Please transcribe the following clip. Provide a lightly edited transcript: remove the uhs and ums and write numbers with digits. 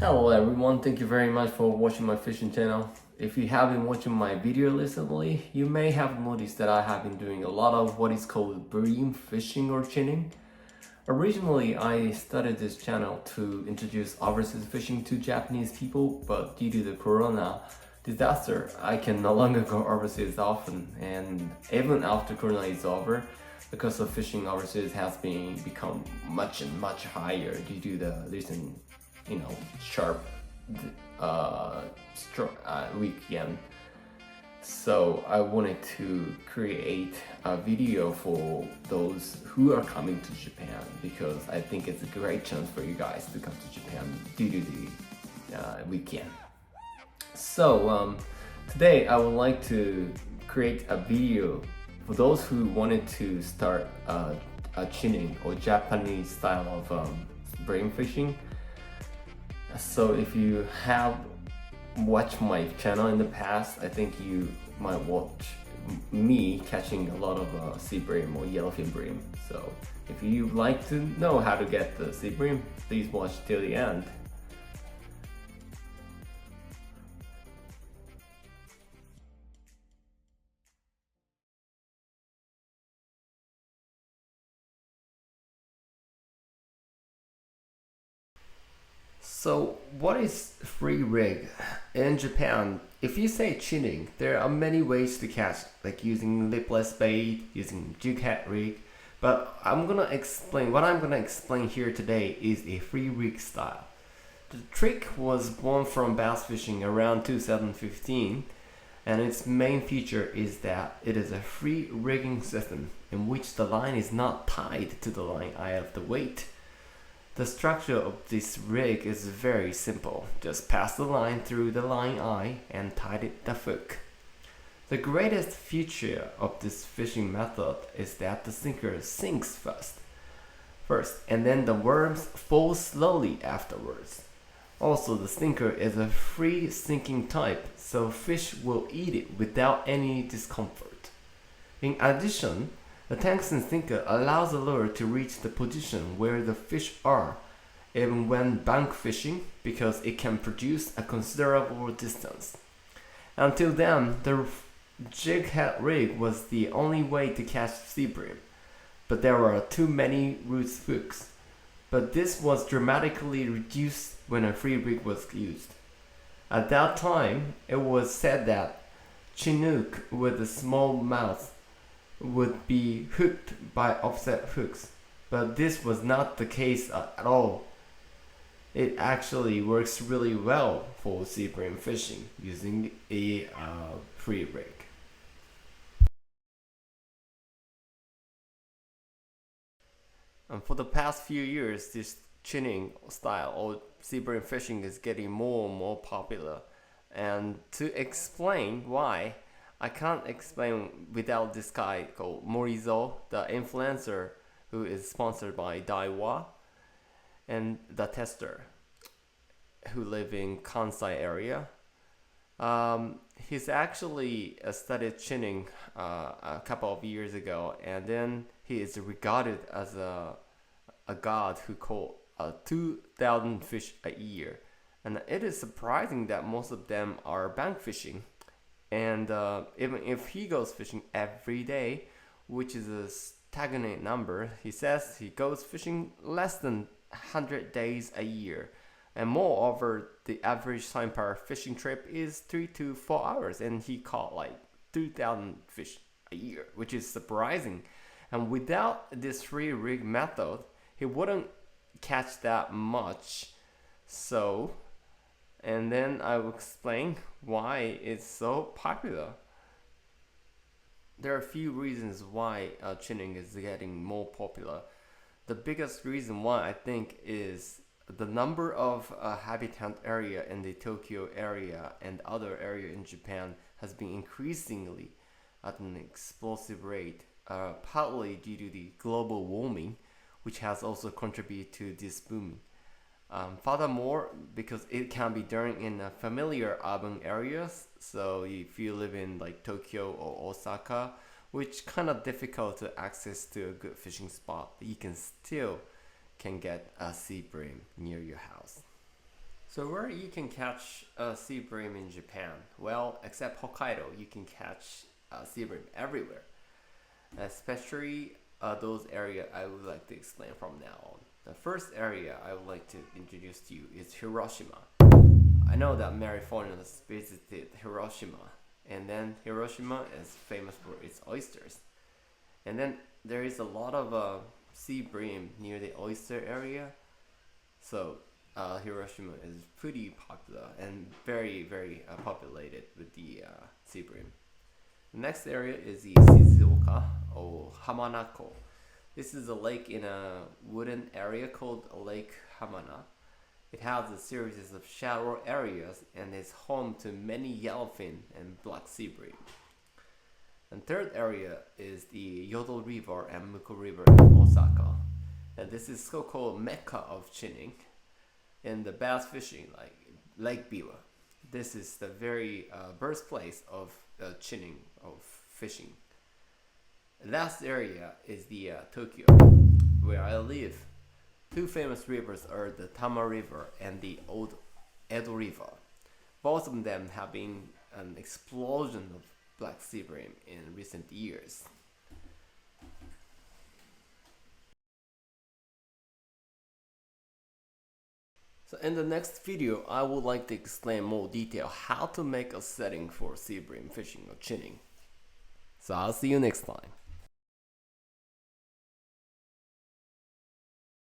Hello everyone, thank you very much for watching my fishing channel. If you have been watching my video recently, you may have noticed that I have been doing a lot of what is called bream fishing or chinning. Originally, I started this channel to introduce overseas fishing to Japanese people, but due to the corona disaster, I can no longer go overseas often, and even after corona is over, the cost of fishing overseas has become much and much higher due to the recent, sharp weak yen. So I wanted to create a video for those who are coming to Japan because I think it's a great chance for you guys to come to Japan due to the weekend. So today I would like to create a video for those who wanted to start a chinning or Japanese style of bream fishing. So if you have watched my channel in the past, I think you might watch me catching a lot of sea bream or yellowfin bream. So if you like to know how to get the sea bream, please watch till the end. So what is Freerig? In Japan, if you say chinning, there are many ways to catch, like using lipless bait, using jig head rig, but what I'm gonna explain here today is a Freerig style. The trick was born from bass fishing around 2015, and its main feature is that it is a free rigging system in which the line is not tied to the line eye of the weight. The structure of this rig is very simple. Just pass the line through the line eye and tighten the hook. The greatest feature of this fishing method is that the sinker sinks first, and then the worms fall slowly afterwards. Also, the sinker is a free sinking type, so fish will eat it without any discomfort. In addition, the tungsten sinker allows the lure to reach the position where the fish are, even when bank fishing, because it can produce a considerable distance. Until then, the jig head rig was the only way to catch sea bream, but there were too many roots hooks. But this was dramatically reduced when a free rig was used. At that time, it was said that Chinook with a small mouth would be hooked by offset hooks, but this was not the case at all. It actually works really well for sea bream fishing using a free rig. And for the past few years, this chinning style or sea bream fishing is getting more and more popular. And to explain why, I can't explain without this guy called Morizo, the influencer who is sponsored by Daiwa, and the tester who live in Kansai area. He's actually studied chinning a couple of years ago, and then he is regarded as a god who caught 2,000 fish a year. And it is surprising that most of them are bank fishing. And even if he goes fishing every day, which is a stagnant number, he says he goes fishing less than 100 days a year. And moreover, the average time per fishing trip is 3 to 4 hours, and he caught like 2,000 fish a year, which is surprising. And without this free rig method, he wouldn't catch that much. So, and then I will explain why it's so popular. There are a few reasons why chinning is getting more popular. The biggest reason why I think is the number of habitat area in the Tokyo area and other area in Japan has been increasingly at an explosive rate, partly due to the global warming, which has also contributed to this boom. Furthermore, because it can be done in familiar urban areas, so if you live in like Tokyo or Osaka, which kind of difficult to access to a good fishing spot, you can still get a sea bream near your house. So where you can catch sea bream in Japan? Well, except Hokkaido, you can catch sea bream everywhere. Especially those areas I would like to explain from now on. The first area I would like to introduce to you is Hiroshima. I know that many foreigners visited Hiroshima, and then Hiroshima is famous for its oysters. And then there is a lot of sea bream near the oyster area, so Hiroshima is pretty popular and very populated with the sea bream. The next area is the Shizuoka or Hamanako. This is a lake in a wooden area called Lake Hamana. It has a series of shallow areas and is home to many yellowfin and black sea bream. And third area is the Yodo River and Muko River in Osaka. And this is so-called Mecca of chinning and the bass fishing, like Lake Biwa. This is the very birthplace of chinning of fishing. Last area is the Tokyo, where I live. Two famous rivers are the Tama River and the Old Edo River. Both of them have been an explosion of black sea bream in recent years. So in the next video, I would like to explain more detail how to make a setting for sea bream fishing or chinning. So I'll see you next time.